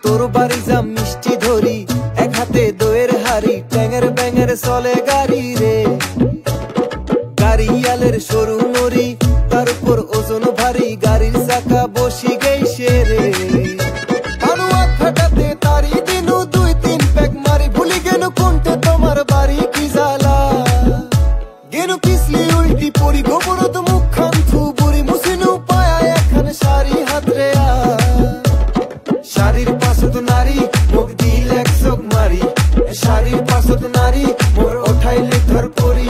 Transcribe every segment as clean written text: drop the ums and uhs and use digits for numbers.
তোর বাড়ি যা মিষ্টি ধরি, এক হাতে দইয়ের হাড়ি, ট্যাঙের ব্যাঙের চলে গাড়ি রে। গাড়িয়ালের সরু নড়ি, তার উপর ওজন ভারী, গাড়ির চাকা বসি গেইছে রে। আনুয়াত ফাটাতে তারি দিনু 2-3 প্যাক মারি, ভুলি গেল কোনটা তোমার বাড়ি কি জ্বালা। গেনু পিছলি উল্টি পড়ি, গোবরত মুখ খান থুবুরি, মুসিনু পায়া একখান শাড়ি হাতরে আ। শাড়ির পাশত নারী মুখ দিল এক চোখ মারি, শাড়ির পাশত নারী মোর ওঠাইলে ধর করি।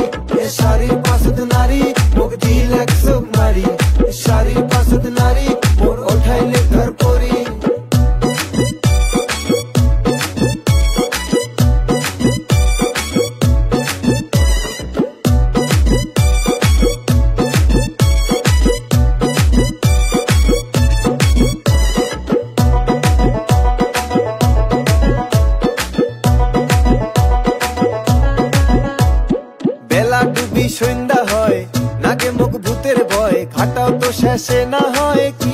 শাড়ির পাশত নারী মুখ দিল এক চোখ মারি, শাড়ির পাশত নারী মোর ওঠাইলে ধর করি। বেলা ডুবি সন্ধ্যা হয়, নাকে মুখ ভূতের ভয়, খাটাও তো শেষে না হয় কি